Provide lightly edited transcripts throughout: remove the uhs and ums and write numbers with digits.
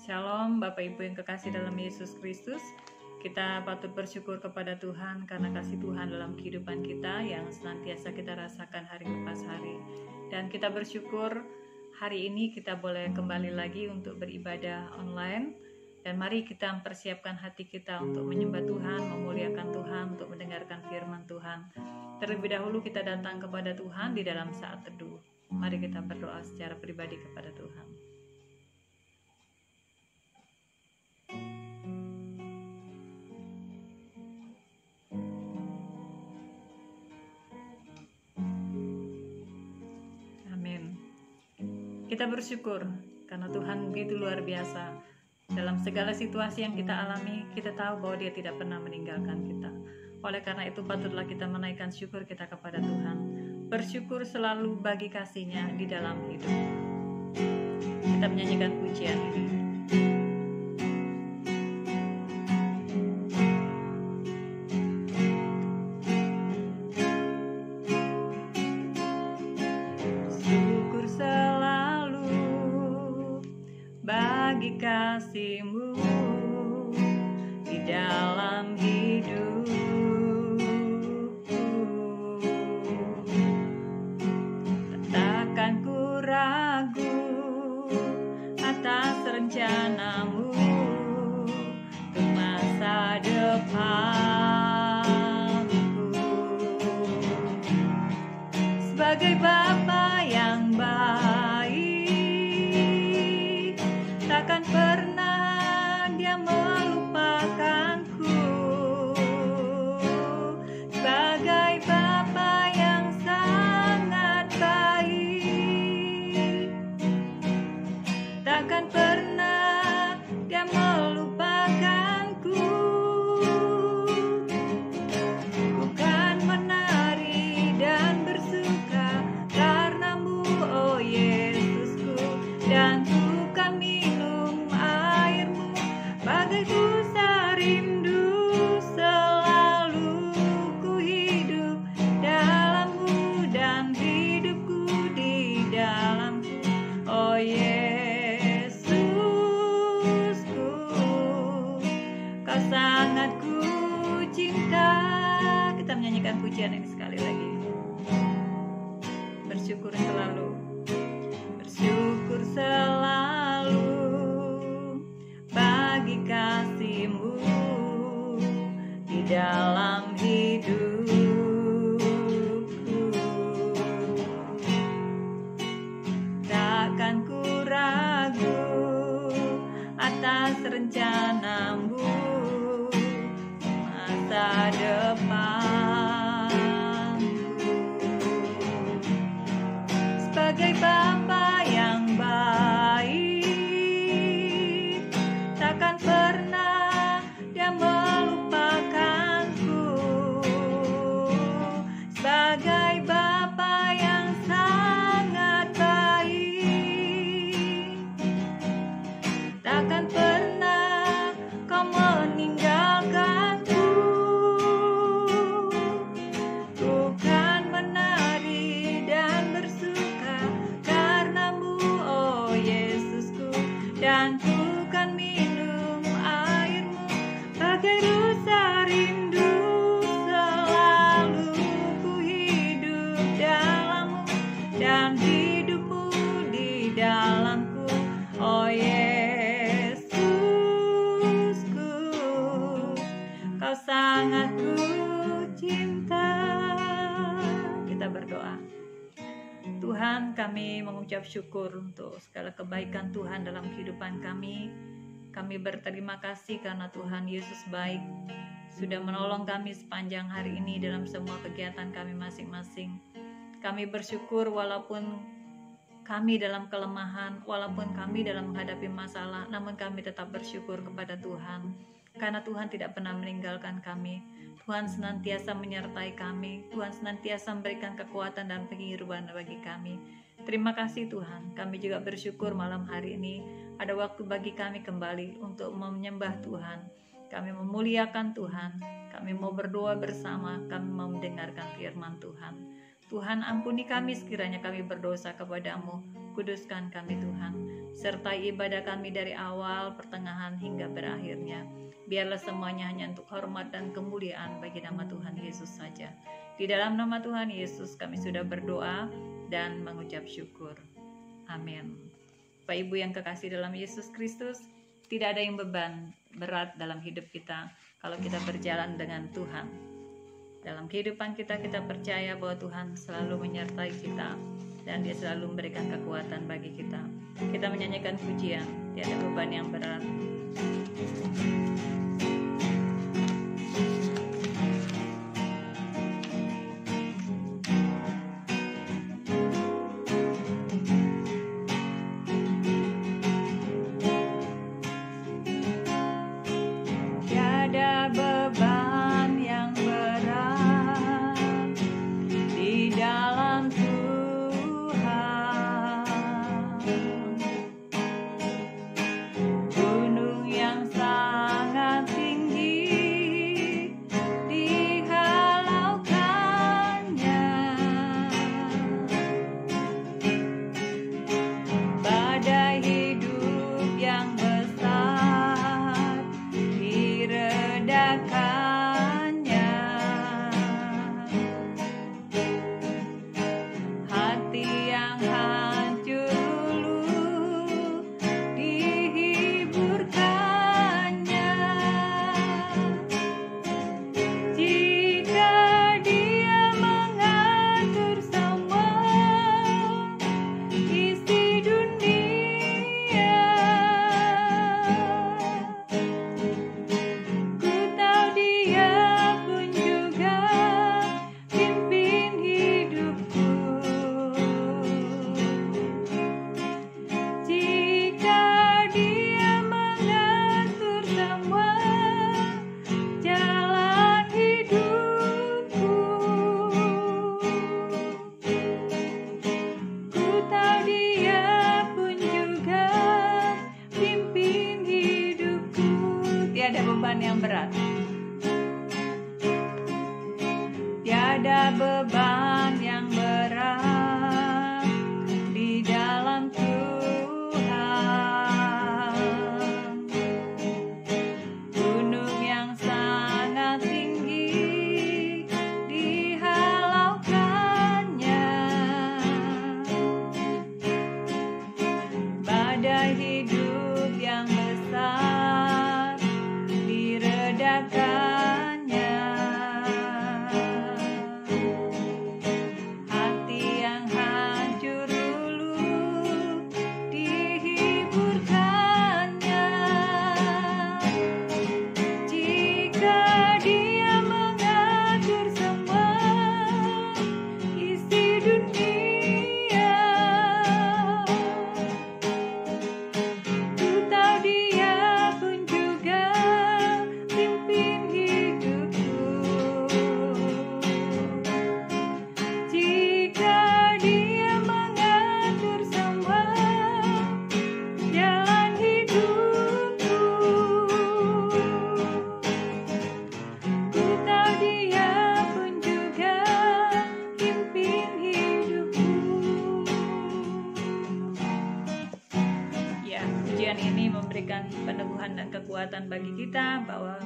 Shalom Bapak Ibu yang kekasih dalam Yesus Kristus. Kita patut bersyukur kepada Tuhan karena kasih Tuhan dalam kehidupan kita yang senantiasa kita rasakan hari lepas hari. Dan kita bersyukur hari ini kita boleh kembali lagi untuk beribadah online. Dan mari kita mempersiapkan hati kita untuk menyembah Tuhan, memuliakan Tuhan, untuk mendengarkan firman Tuhan. Terlebih dahulu kita datang kepada Tuhan di dalam saat teduh. Mari kita berdoa secara pribadi kepada Tuhan. Kita bersyukur karena Tuhan begitu luar biasa. Dalam segala situasi yang kita alami, kita tahu bahwa Dia tidak pernah meninggalkan kita. Oleh karena itu patutlah kita menaikkan syukur kita kepada Tuhan. Bersyukur selalu bagi kasih-Nya di dalam hidup. Kita menyanyikan pujian ini. Kasih-Mu di dalam hidupku, takkan ku ragu atas rencana-Mu untuk masa depanku. Sebagai Bapa yang baik, takkan pernah Dia melupakanku. Sebagai Bapa yang sangat baik, takkan pernah Dia melupakanku. Bukan menari dan bersuka karena-Mu, oh Yesusku, dan bukan minum air-Mu, bagai busa rindu selalu ku hidup dalam-Mu dan hidupku di dalam-Mu, oh Yesusku, Kau sangat ku cinta. Kita menyanyikan pujian ini sekali lagi. Bersyukur selalu, bersyukur selalu bagi kasih-Mu di dalam hidupku. Takkan ku ragu atas rencana-Mu masa depanku. Sebagai Bapa yang baik, takkan pernah Dia melupakanku. Sebagai Bapa yang sangat baik, takkan pernah Kau meninggalkanku. Bukan menari dan bersuka karena-Mu, oh Yesusku, dan bukan minum air-Mu, bagai busa rindu selalu ku hidup dalam-Mu dan hidup-Mu di dalamku, oh Yesusku, Kau sangat ku cinta. Kita berdoa. Tuhan, kami mengucap syukur untuk segala kebaikan Tuhan dalam kehidupan kami. Kami berterima kasih karena Tuhan Yesus baik, sudah menolong kami sepanjang hari ini dalam semua kegiatan kami masing-masing. Kami bersyukur walaupun kami dalam kelemahan, walaupun kami dalam menghadapi masalah, namun kami tetap bersyukur kepada Tuhan. Karena Tuhan tidak pernah meninggalkan kami. Tuhan senantiasa menyertai kami. Tuhan senantiasa memberikan kekuatan dan penghidupan bagi kami. Terima kasih Tuhan. Kami juga bersyukur malam hari ini ada waktu bagi kami kembali untuk menyembah Tuhan. Kami memuliakan Tuhan. Kami mau berdoa bersama. Kami mau mendengarkan firman Tuhan. Tuhan, ampuni kami sekiranya kami berdosa kepadamu. Kuduskan kami Tuhan. sertai ibadah kami dari awal, pertengahan hingga berakhirnya. Biarlah semuanya hanya untuk hormat dan kemuliaan bagi nama Tuhan Yesus saja. Di dalam nama Tuhan Yesus kami sudah berdoa dan mengucap syukur. Amin. Bapak Ibu yang kekasih dalam Yesus Kristus, tidak ada yang berat dalam hidup kita kalau kita berjalan dengan Tuhan. Dalam kehidupan kita percaya bahwa Tuhan selalu menyertai kita dan Dia selalu memberikan kekuatan bagi kita. Kita menyanyikan pujian, tiada beban yang berat. Tiada beban yang berat di dalam Tuhan. Gunung yang sangat tinggi dihalaukannya. Badai hidup yang besar diredakannya. Hati yang hancur dulu dihiburkannya. Jika Dia mengatur semua isi dunia, ku tahu Dia pun juga pimpin hidupku. Jika Dia mengatur semua jalan hidupku, ku tahu Dia pun juga pimpin hidupku. Tiada beban yang berat. Tiada beban yang berat di dalam Tuhan. Gunung yang sangat tinggi dihalaukannya. Badai hidup yang besar diredakannya. Hati yang hancur dulu dihiburkannya. Jika Dia mengatur semua isi dunia, ku tahu Dia pun juga pimpin hidupku. Jika Dia mengatur semua jalan hidupku, ku tahu Dia pun juga pimpin hidupku. Ya, pujian ini memberikan peneguhan dan kekuatan bagi kita bahwa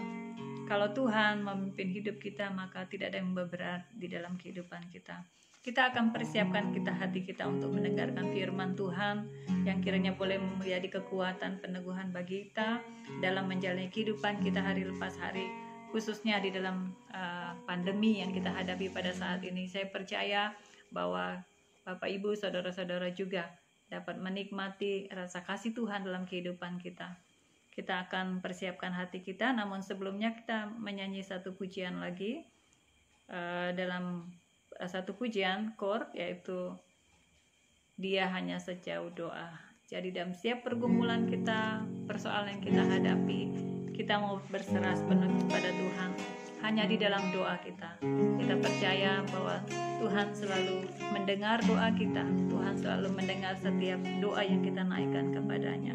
kalau Tuhan memimpin hidup kita, maka tidak ada yang berat di dalam kehidupan kita. Kita akan persiapkan hati kita untuk mendengarkan firman Tuhan yang kiranya boleh menjadi kekuatan peneguhan bagi kita dalam menjalani kehidupan kita hari lepas hari, khususnya di dalam pandemi yang kita hadapi pada saat ini. Saya percaya bahwa Bapak Ibu, saudara-saudara juga dapat menikmati rasa kasih Tuhan dalam kehidupan kita. Kita akan persiapkan hati kita, namun sebelumnya kita menyanyi satu pujian lagi dalam satu pujian chord, yaitu Dia Hanya Sejauh Doa. Jadi dalam setiap pergumulan kita, persoalan yang kita hadapi, kita mau berserah penuh kepada Tuhan. Hanya di dalam doa kita percaya bahwa Tuhan selalu mendengar doa kita. Tuhan selalu mendengar setiap doa yang kita naikkan kepadanya.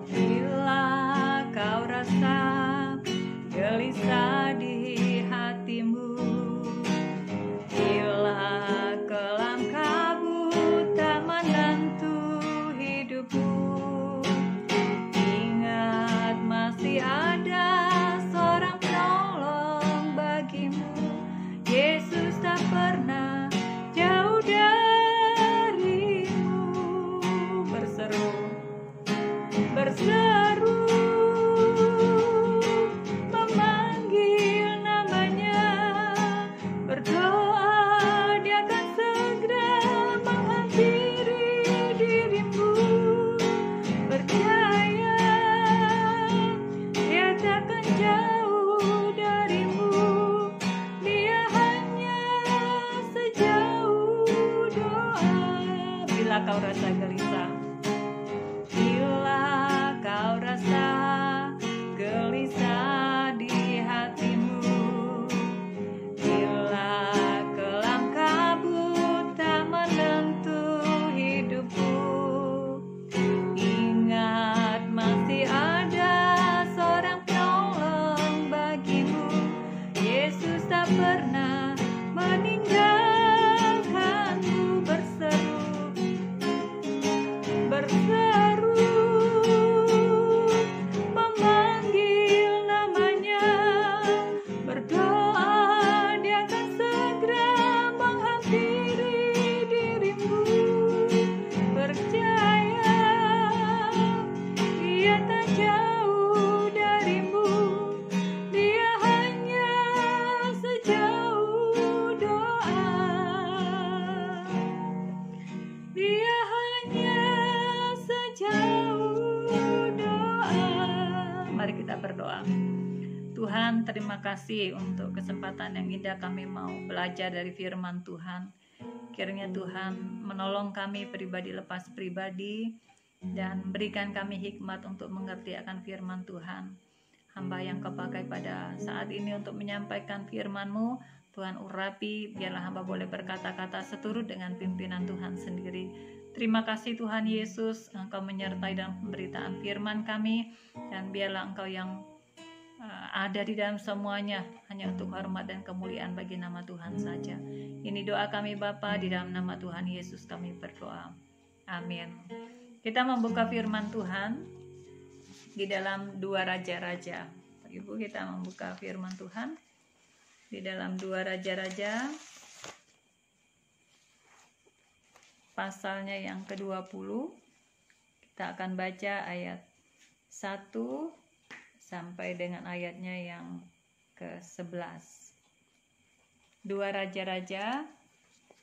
Bila gelisah di hatimu, bila kelam kabut tak menentu hidupmu, ingat masih ada seorang penolong bagimu. Yesus tak pernah jauh darimu. Berseru, memanggil namanya, berdoa, dia akan segera menghampiri dirimu. Percaya, dia takkan jauh darimu, dia hanya sejauh doa. Bila kau rasa gelisah, bila kau rasa gelisah di hatimu, bila kelam kabut tak menentu hidupmu, ingat masih ada seorang penolong bagimu. Yesus tak pernah meninggalkanmu. Berseru, memanggil namanya, berdoa, dia akan segera menghampiri dirimu. Percaya, dia tak jauh darimu, dia hanya sejauh doa. Dia hanya sejauh doa. Mari kita berdoa. Tuhan, terima kasih untuk kesempatan yang indah kami mau belajar dari firman Tuhan. Kiranya Tuhan menolong kami pribadi lepas pribadi dan berikan kami hikmat untuk mengerti akan firman Tuhan. Hamba yang Kau pakai pada saat ini untuk menyampaikan firman-Mu, Tuhan urapi, biarlah hamba boleh berkata-kata seturut dengan pimpinan Tuhan sendiri. Terima kasih Tuhan Yesus, Engkau menyertai dalam pemberitaan firman kami, dan biarlah Engkau yang ada di dalam semuanya, hanya untuk hormat dan kemuliaan bagi nama Tuhan saja. Ini doa kami Bapa, di dalam nama Tuhan Yesus kami berdoa. Amin. Kita membuka firman Tuhan di dalam 2 Raja-Raja. Ibu, kita membuka firman Tuhan di dalam 2 Raja-Raja pasalnya yang ke-20. Kita akan baca ayat 1 sampai dengan ayatnya yang ke-11. 2 Raja-Raja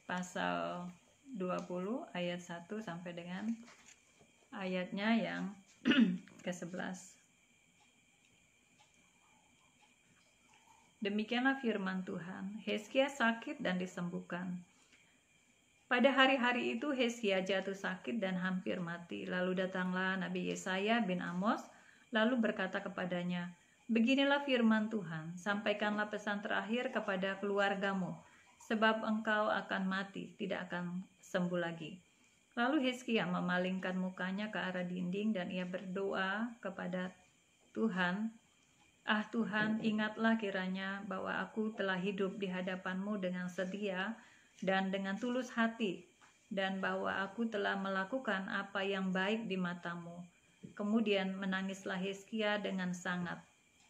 pasal 20 ayat 1 sampai dengan ayatnya yang ke-11. Demikianlah firman Tuhan. Hizkia sakit dan disembuhkan. Pada hari-hari itu Hizkia jatuh sakit dan hampir mati. Lalu datanglah Nabi Yesaya bin Amos, lalu berkata kepadanya, "Beginilah firman Tuhan, sampaikanlah pesan terakhir kepada keluargamu, sebab engkau akan mati, tidak akan sembuh lagi." Lalu Hizkia memalingkan mukanya ke arah dinding dan ia berdoa kepada Tuhan, "Ah Tuhan, ingatlah kiranya bahwa aku telah hidup di hadapan-Mu dengan setia dan dengan tulus hati, dan bahwa aku telah melakukan apa yang baik di mata-Mu." Kemudian menangislah Hizkia dengan sangat.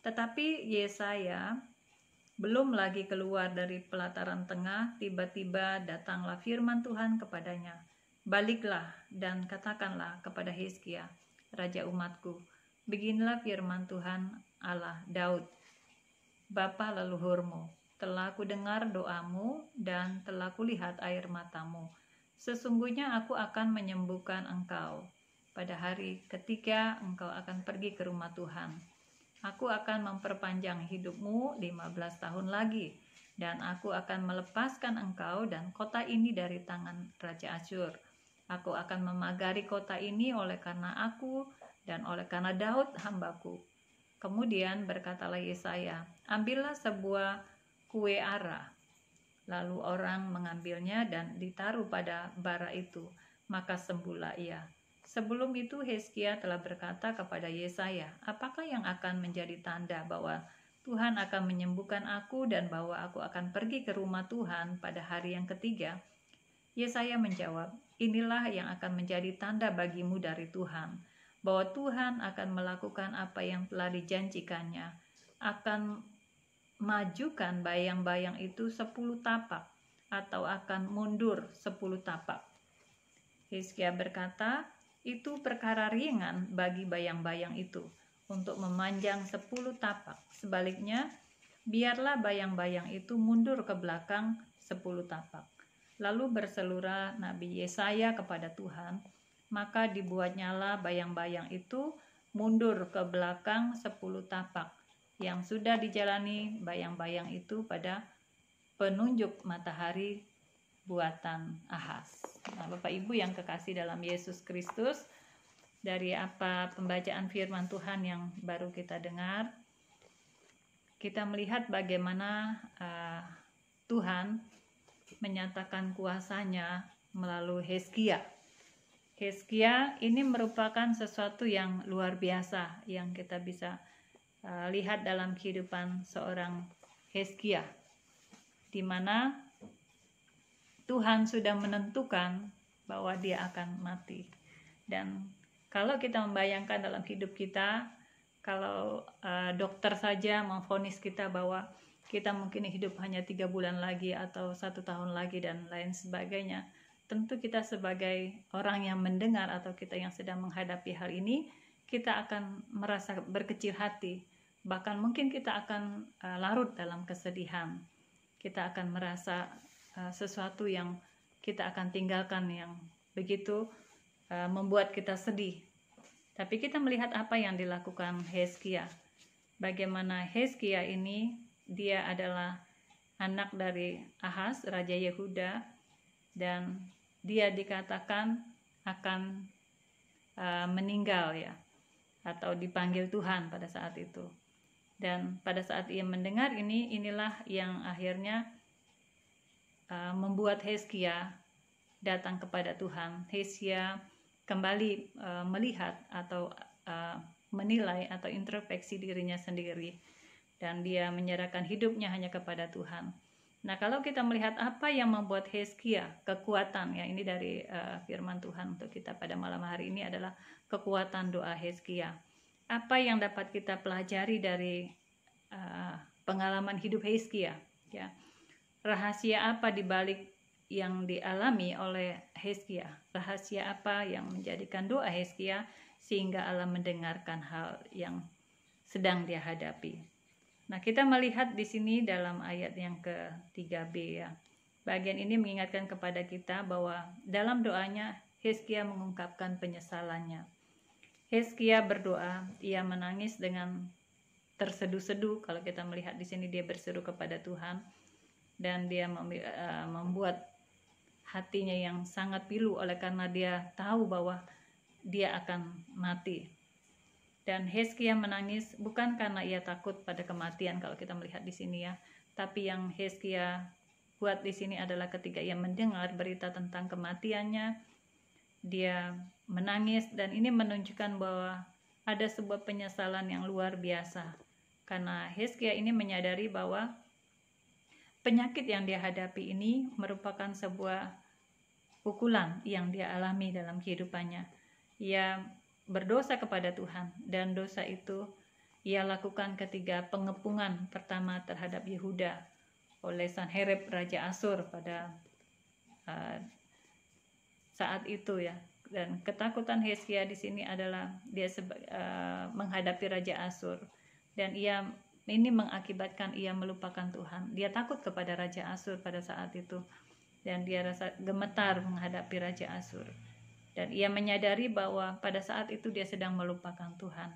Tetapi Yesaya belum lagi keluar dari pelataran tengah, tiba-tiba datanglah firman Tuhan kepadanya, "Baliklah dan katakanlah kepada Hizkia, raja umatku, beginilah firman Tuhan Allah Daud, bapa leluhurmu, telah kudengar doamu dan telah kulihat air matamu. Sesungguhnya aku akan menyembuhkan engkau. Pada hari ketiga engkau akan pergi ke rumah Tuhan. Aku akan memperpanjang hidupmu 15 tahun lagi, dan aku akan melepaskan engkau dan kota ini dari tangan Raja Asyur. Aku akan memagari kota ini oleh karena aku dan oleh karena Daud hambaku." Kemudian berkatalah Yesaya, "Ambillah sebuah kue ara." Lalu orang mengambilnya dan ditaruh pada bara itu, maka sembuhlah ia. Sebelum itu Hizkia telah berkata kepada Yesaya, "Apakah yang akan menjadi tanda bahwa Tuhan akan menyembuhkan aku dan bahwa aku akan pergi ke rumah Tuhan pada hari yang ketiga. Yesaya menjawab, inilah yang akan menjadi tanda bagimu dari Tuhan, bahwa Tuhan akan melakukan apa yang telah dijanjikannya, akan majukan bayang-bayang itu 10 tapak, atau akan mundur 10 tapak. Hizkia berkata, itu perkara ringan bagi bayang-bayang itu, untuk memanjang 10 tapak. Sebaliknya, biarlah bayang-bayang itu mundur ke belakang 10 tapak. Lalu berselurah Nabi Yesaya kepada Tuhan, maka dibuatnyalah bayang-bayang itu mundur ke belakang 10 tapak, yang sudah dijalani bayang-bayang itu pada penunjuk matahari buatan Ahaz. Nah, Bapak Ibu yang kekasih dalam Yesus Kristus, dari apa pembacaan firman Tuhan yang baru kita dengar, kita melihat bagaimana Tuhan menyatakan kuasanya melalui Hizkia. Hizkia ini merupakan sesuatu yang luar biasa yang kita bisa lihat dalam kehidupan seorang Hizkia, di mana Tuhan sudah menentukan bahwa dia akan mati. Dan kalau kita membayangkan dalam hidup kita, kalau dokter saja memvonis kita bahwa kita mungkin hidup hanya 3 bulan lagi atau 1 tahun lagi dan lain sebagainya, tentu kita sebagai orang yang mendengar atau kita yang sedang menghadapi hal ini, kita akan merasa berkecil hati. Bahkan mungkin kita akan larut dalam kesedihan. Kita akan merasa sesuatu yang kita akan tinggalkan yang begitu membuat kita sedih. Tapi kita melihat apa yang dilakukan Hizkia. Bagaimana Hizkia ini, dia adalah anak dari Ahaz, Raja Yehuda, dan dia dikatakan akan meninggal ya, atau dipanggil Tuhan pada saat itu. Dan pada saat ia mendengar ini, inilah yang akhirnya membuat Hizkia datang kepada Tuhan. Hizkia kembali melihat atau menilai atau introspeksi dirinya sendiri, dan dia menyerahkan hidupnya hanya kepada Tuhan. Nah, kalau kita melihat apa yang membuat Hizkia kekuatan, ya ini dari firman Tuhan untuk kita pada malam hari ini adalah kekuatan doa Hizkia. Apa yang dapat kita pelajari dari pengalaman hidup Hizkia, ya? Rahasia apa di balik yang dialami oleh Hizkia? Rahasia apa yang menjadikan doa Hizkia sehingga Allah mendengarkan hal yang sedang dia hadapi? Nah, kita melihat di sini dalam ayat yang ke-3b ya. Bagian ini mengingatkan kepada kita bahwa dalam doanya Hizkia mengungkapkan penyesalannya. Hizkia berdoa, ia menangis dengan terseduh-seduh. Kalau kita melihat di sini dia berseru kepada Tuhan. Dan dia membuat hatinya yang sangat pilu oleh karena dia tahu bahwa dia akan mati. Dan Hizkia menangis bukan karena ia takut pada kematian kalau kita melihat di sini ya, tapi yang Hizkia buat di sini adalah ketika ia mendengar berita tentang kematiannya, dia menangis, dan ini menunjukkan bahwa ada sebuah penyesalan yang luar biasa karena Hizkia ini menyadari bahwa penyakit yang dia hadapi ini merupakan sebuah pukulan yang dia alami dalam kehidupannya. Ia berdosa kepada Tuhan, dan dosa itu ia lakukan ketika pengepungan pertama terhadap Yehuda oleh Sanherib Raja Asyur pada saat itu ya. Dan ketakutan Hizkia di sini adalah dia menghadapi Raja Asyur, dan ini mengakibatkan ia melupakan Tuhan. Dia takut kepada Raja Asyur pada saat itu, dan dia rasa gemetar menghadapi Raja Asyur. Dan ia menyadari bahwa pada saat itu dia sedang melupakan Tuhan.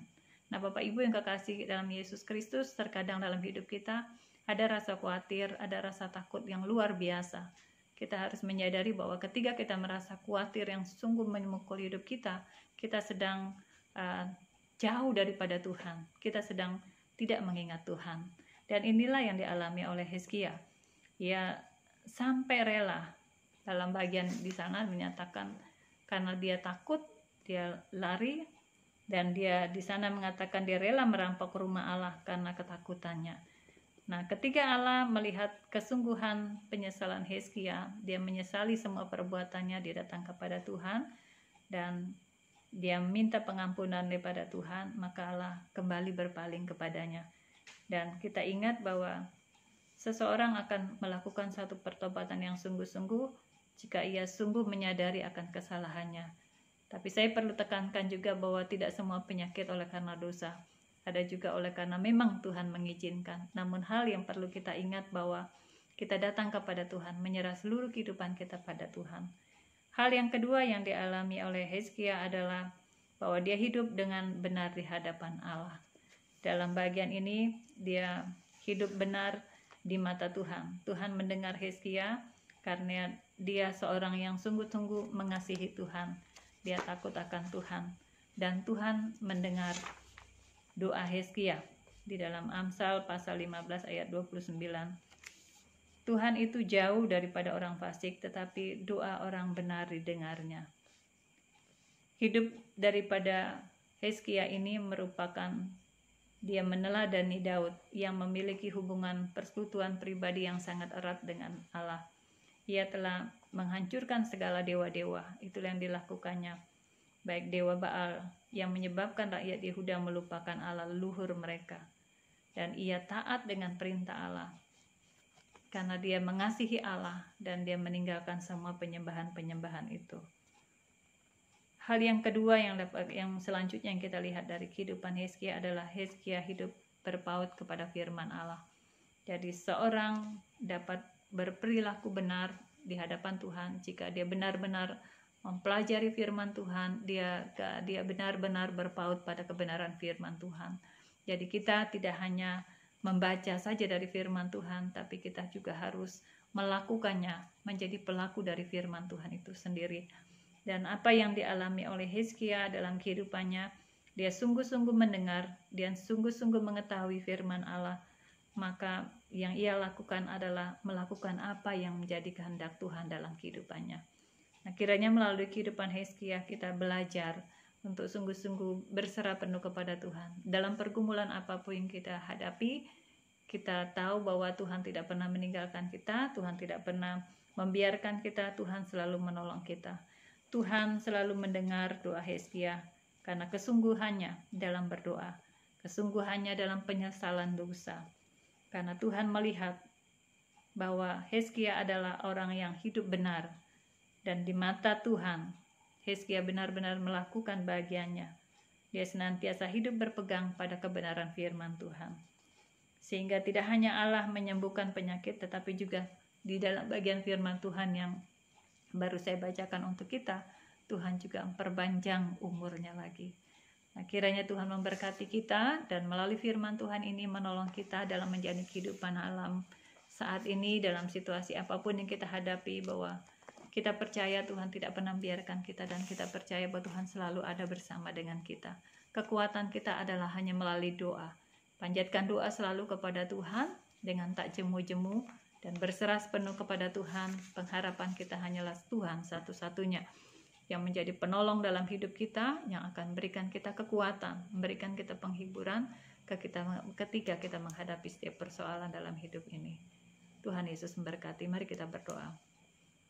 Nah, Bapak Ibu yang kekasih dalam Yesus Kristus, terkadang dalam hidup kita ada rasa khawatir, ada rasa takut yang luar biasa. Kita harus menyadari bahwa ketika kita merasa khawatir yang sungguh memukul hidup kita, kita sedang jauh daripada Tuhan. Kita sedang tidak mengingat Tuhan. Dan inilah yang dialami oleh Hizkia. Ia sampai rela, dalam bagian di sana menyatakan karena dia takut, dia lari Dan dia di sana mengatakan dia rela merampok rumah Allah karena ketakutannya. Nah, ketika Allah melihat kesungguhan penyesalan Hizkia, dia menyesali semua perbuatannya, dia datang kepada Tuhan dan dia minta pengampunan daripada Tuhan, maka Allah kembali berpaling kepadanya. Dan kita ingat bahwa seseorang akan melakukan satu pertobatan yang sungguh-sungguh jika ia sungguh menyadari akan kesalahannya. Tapi saya perlu tekankan juga bahwa tidak semua penyakit oleh karena dosa. Ada juga oleh karena memang Tuhan mengizinkan. Namun hal yang perlu kita ingat bahwa kita datang kepada Tuhan, menyerah seluruh kehidupan kita pada Tuhan. Hal yang kedua yang dialami oleh Hizkia adalah bahwa dia hidup dengan benar di hadapan Allah. Dalam bagian ini dia hidup benar di mata Tuhan. Tuhan mendengar Hizkia karena dia seorang yang sungguh-sungguh mengasihi Tuhan. Dia takut akan Tuhan dan Tuhan mendengar doa Hizkia di dalam Amsal pasal 15 ayat 29. Tuhan itu jauh daripada orang fasik, tetapi doa orang benar didengarnya. Hidup daripada Hizkia ini merupakan dia meneladani Daud yang memiliki hubungan persekutuan pribadi yang sangat erat dengan Allah. Ia telah menghancurkan segala dewa-dewa, itulah yang dilakukannya, baik dewa Baal yang menyebabkan rakyat Yehuda melupakan Allah leluhur mereka. Dan ia taat dengan perintah Allah, karena dia mengasihi Allah dan dia meninggalkan semua penyembahan-penyembahan itu. Hal yang kedua yang selanjutnya yang kita lihat dari kehidupan Hizkia adalah Hizkia hidup berpaut kepada firman Allah. Jadi seorang dapat berperilaku benar di hadapan Tuhan jika dia benar-benar mempelajari firman Tuhan, dia benar-benar berpaut pada kebenaran firman Tuhan. Jadi kita tidak hanya membaca saja dari firman Tuhan, tapi kita juga harus melakukannya, menjadi pelaku dari firman Tuhan itu sendiri. Dan apa yang dialami oleh Hizkia dalam kehidupannya, dia sungguh-sungguh mendengar, dia sungguh-sungguh mengetahui firman Allah, maka yang ia lakukan adalah melakukan apa yang menjadi kehendak Tuhan dalam kehidupannya. Nah, kiranya melalui kehidupan Hizkia kita belajar untuk sungguh-sungguh berserah penuh kepada Tuhan. Dalam pergumulan apapun yang kita hadapi, kita tahu bahwa Tuhan tidak pernah meninggalkan kita, Tuhan tidak pernah membiarkan kita, Tuhan selalu menolong kita. Tuhan selalu mendengar doa Hizkia karena kesungguhannya dalam berdoa, kesungguhannya dalam penyesalan dosa. Karena Tuhan melihat bahwa Hizkia adalah orang yang hidup benar, dan di mata Tuhan Hizkia benar-benar melakukan bagiannya. Dia senantiasa hidup berpegang pada kebenaran firman Tuhan, sehingga tidak hanya Allah menyembuhkan penyakit, tetapi juga di dalam bagian firman Tuhan yang baru saya bacakan untuk kita, Tuhan juga memperpanjang umurnya lagi. Nah, kiranya Tuhan memberkati kita dan melalui firman Tuhan ini menolong kita dalam menjalani kehidupan alam saat ini, dalam situasi apapun yang kita hadapi, bahwa kita percaya Tuhan tidak pernah membiarkan kita, dan kita percaya bahwa Tuhan selalu ada bersama dengan kita. Kekuatan kita adalah hanya melalui doa. Panjatkan doa selalu kepada Tuhan dengan tak jemu-jemu dan berserah penuh kepada Tuhan. Pengharapan kita hanyalah Tuhan satu-satunya yang menjadi penolong dalam hidup kita, yang akan memberikan kita kekuatan, memberikan kita penghiburan ketika kita menghadapi setiap persoalan dalam hidup ini. Tuhan Yesus memberkati. Mari kita berdoa.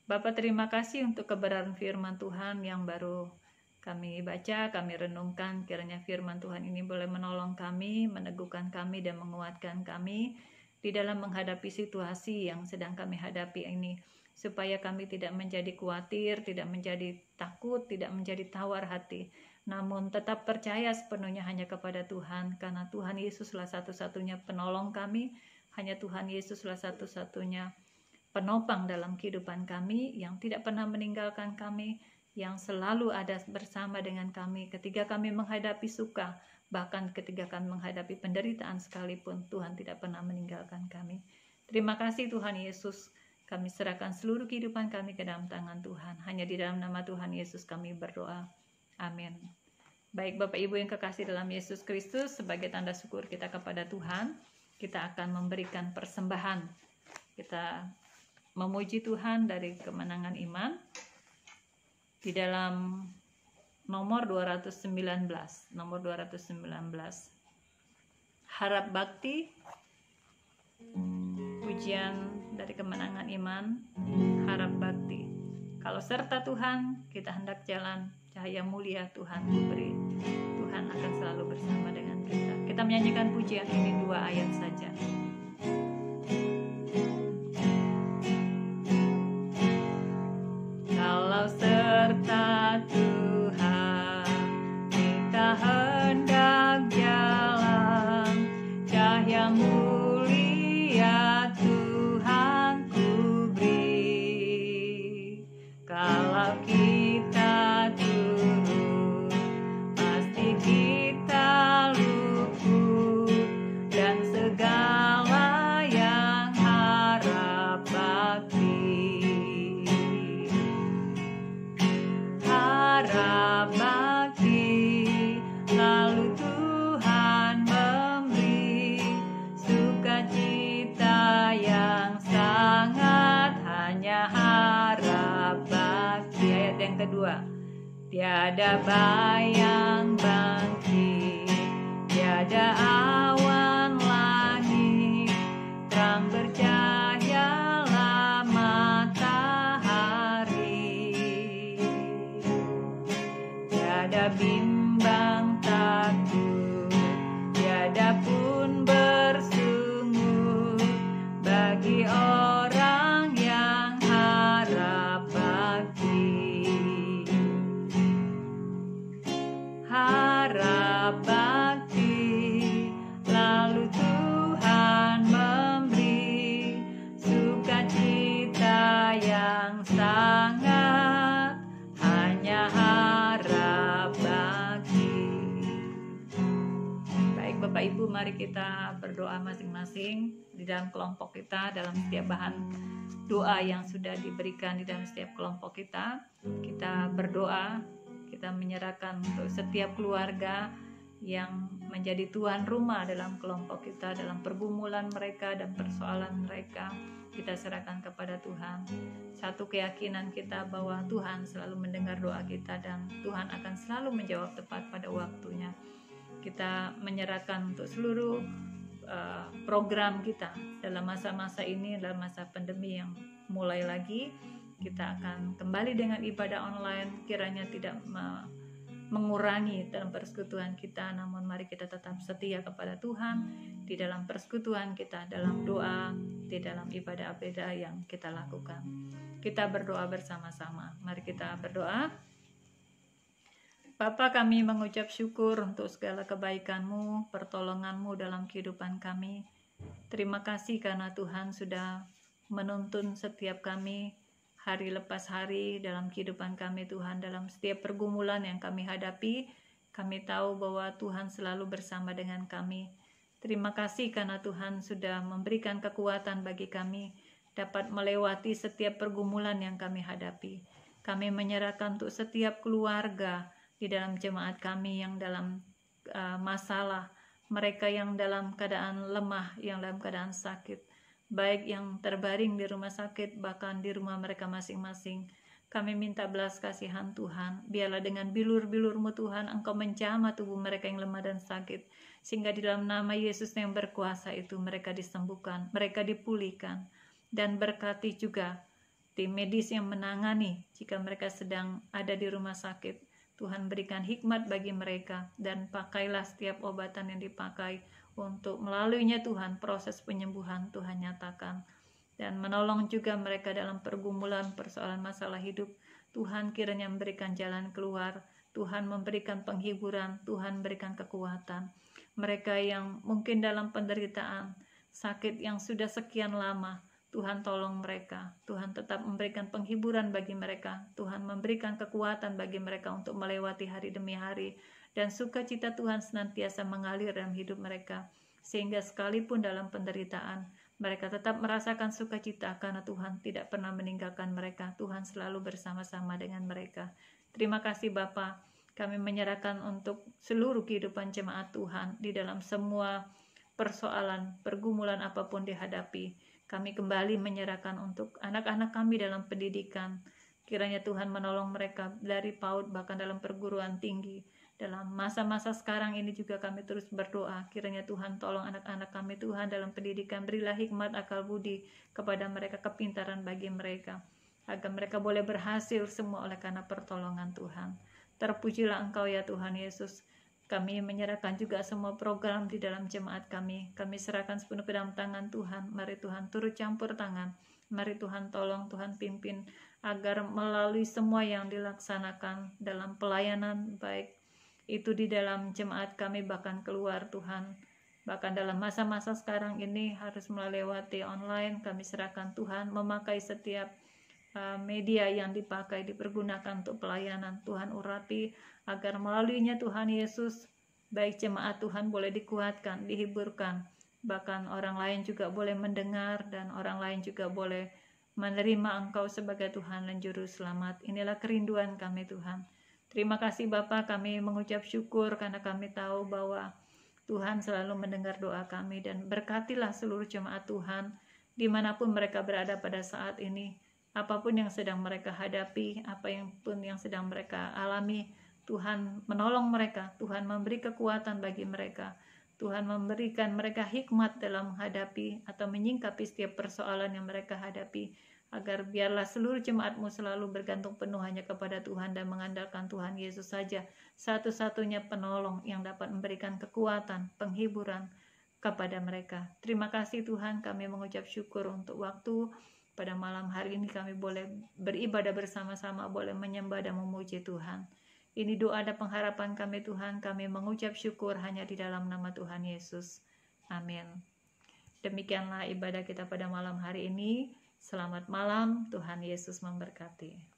Bapa, terima kasih untuk kebenaran firman Tuhan yang baru kami baca, kami renungkan. Kiranya firman Tuhan ini boleh menolong kami, meneguhkan kami, dan menguatkan kami di dalam menghadapi situasi yang sedang kami hadapi ini, supaya kami tidak menjadi khawatir, tidak menjadi takut, tidak menjadi tawar hati, namun tetap percaya sepenuhnya hanya kepada Tuhan, karena Tuhan Yesuslah satu-satunya penolong kami, hanya Tuhan Yesuslah satu-satunya penopang dalam kehidupan kami, yang tidak pernah meninggalkan kami, yang selalu ada bersama dengan kami ketika kami menghadapi suka, bahkan ketika kami menghadapi penderitaan sekalipun, Tuhan tidak pernah meninggalkan kami. Terima kasih Tuhan Yesus. Kami serahkan seluruh kehidupan kami ke dalam tangan Tuhan. Hanya di dalam nama Tuhan Yesus kami berdoa. Amin. Baik Bapak Ibu yang kekasih dalam Yesus Kristus, sebagai tanda syukur kita kepada Tuhan, kita akan memberikan persembahan. Kita memuji Tuhan dari kemenangan iman. Di dalam nomor 219. Nomor 219. Harap Bakti, pujian dari Kemenangan Iman, Harap Bakti. Kalau serta Tuhan, kita hendak jalan, cahaya mulia Tuhan beri. Tuhan akan selalu bersama dengan kita. Kita menyanyikan pujian ini 2 ayat saja. Kalau serta Tuhan, kita hendak jalan, cahaya mulia Tuhan ku beri. Kalau kita turun, pasti kita luput, dan segala yang harap bakti. Harap bakti, lalu Tuhan memberi sukacita yang sangat, hanya harap bakti. Ayat yang kedua, tiada bayang bangkit, tiada awan langit, terang bercahayalah matahari. Tiada bimbang takut, tiada pun bersungut, bagi orang yang harap bakti. Harap bakti, lalu Tuhan memberi sukacita yang sangat, hanya harap bakti. Baik Bapak Ibu, mari kita berdoa masing-masing di dalam kelompok kita, dalam setiap bahan doa yang sudah diberikan di dalam setiap kelompok kita. Kita berdoa, kita menyerahkan untuk setiap keluarga yang menjadi tuan rumah dalam kelompok kita, dalam pergumulan mereka dan persoalan mereka. Kita serahkan kepada Tuhan. Satu keyakinan kita bahwa Tuhan selalu mendengar doa kita dan Tuhan akan selalu menjawab tepat pada waktunya. Kita menyerahkan untuk seluruh program kita dalam masa-masa ini, dalam masa pandemi yang mulai lagi. Kita akan kembali dengan ibadah online, kiranya tidak mengurangi dalam persekutuan kita, namun mari kita tetap setia kepada Tuhan di dalam persekutuan kita, dalam doa, di dalam ibadah-ibadah yang kita lakukan. Kita berdoa bersama-sama. Mari kita berdoa. Bapa, kami mengucap syukur untuk segala kebaikan-Mu, pertolongan-Mu dalam kehidupan kami. Terima kasih karena Tuhan sudah menuntun setiap kami hari lepas hari dalam kehidupan kami Tuhan, dalam setiap pergumulan yang kami hadapi. Kami tahu bahwa Tuhan selalu bersama dengan kami. Terima kasih karena Tuhan sudah memberikan kekuatan bagi kami dapat melewati setiap pergumulan yang kami hadapi. Kami menyerahkan untuk setiap keluarga di dalam jemaat kami yang dalam masalah, mereka yang dalam keadaan lemah, yang dalam keadaan sakit, baik yang terbaring di rumah sakit, bahkan di rumah mereka masing-masing. Kami minta belas kasihan Tuhan, biarlah dengan bilur-bilur-Mu Tuhan, Engkau menjamah tubuh mereka yang lemah dan sakit, sehingga di dalam nama Yesus yang berkuasa itu mereka disembuhkan, mereka dipulihkan, dan berkati juga tim medis yang menangani jika mereka sedang ada di rumah sakit. Tuhan berikan hikmat bagi mereka, dan pakailah setiap obatan yang dipakai untuk melaluinya Tuhan, proses penyembuhan Tuhan nyatakan. Dan menolong juga mereka dalam pergumulan, persoalan masalah hidup. Tuhan kiranya memberikan jalan keluar, Tuhan memberikan penghiburan, Tuhan berikan kekuatan. Mereka yang mungkin dalam penderitaan, sakit yang sudah sekian lama, Tuhan tolong mereka. Tuhan tetap memberikan penghiburan bagi mereka. Tuhan memberikan kekuatan bagi mereka untuk melewati hari demi hari. Dan sukacita Tuhan senantiasa mengalir dalam hidup mereka. Sehingga sekalipun dalam penderitaan, mereka tetap merasakan sukacita karena Tuhan tidak pernah meninggalkan mereka. Tuhan selalu bersama-sama dengan mereka. Terima kasih Bapa. Kami menyerahkan untuk seluruh kehidupan jemaat Tuhan di dalam semua persoalan, pergumulan apapun dihadapi. Kami kembali menyerahkan untuk anak-anak kami dalam pendidikan. Kiranya Tuhan menolong mereka dari PAUD bahkan dalam perguruan tinggi. Dalam masa-masa sekarang ini juga kami terus berdoa. Kiranya Tuhan tolong anak-anak kami Tuhan dalam pendidikan. Berilah hikmat, akal budi kepada mereka, kepintaran bagi mereka. Agar mereka boleh berhasil semua oleh karena pertolongan Tuhan. Terpujilah Engkau ya Tuhan Yesus. Kami menyerahkan juga semua program di dalam jemaat kami. Kami serahkan sepenuh ke dalam tangan Tuhan. Mari Tuhan turut campur tangan. Mari Tuhan tolong, Tuhan pimpin agar melalui semua yang dilaksanakan dalam pelayanan, baik itu di dalam jemaat kami bahkan keluar Tuhan. Bahkan dalam masa-masa sekarang ini harus melewati online, kami serahkan Tuhan memakai setiap media yang dipergunakan untuk pelayanan. Tuhan urapi agar melaluinya Tuhan Yesus, baik jemaat Tuhan boleh dikuatkan, dihiburkan, bahkan orang lain juga boleh mendengar dan orang lain juga boleh menerima Engkau sebagai Tuhan dan Juru Selamat. Inilah kerinduan kami Tuhan. Terima kasih Bapa, kami mengucap syukur karena kami tahu bahwa Tuhan selalu mendengar doa kami, dan berkatilah seluruh jemaat Tuhan dimanapun mereka berada pada saat ini. Apapun yang sedang mereka hadapi, apapun yang sedang mereka alami, Tuhan menolong mereka, Tuhan memberi kekuatan bagi mereka, Tuhan memberikan mereka hikmat dalam menghadapi atau menyingkapi setiap persoalan yang mereka hadapi, agar biarlah seluruh jemaat-Mu selalu bergantung penuh hanya kepada Tuhan dan mengandalkan Tuhan Yesus saja, satu-satunya penolong yang dapat memberikan kekuatan, penghiburan kepada mereka. Terima kasih Tuhan, kami mengucap syukur untuk waktu pada malam hari ini kami boleh beribadah bersama-sama, boleh menyembah dan memuji Tuhan. Ini doa dan pengharapan kami Tuhan, kami mengucap syukur hanya di dalam nama Tuhan Yesus. Amin. Demikianlah ibadah kita pada malam hari ini. Selamat malam, Tuhan Yesus memberkati.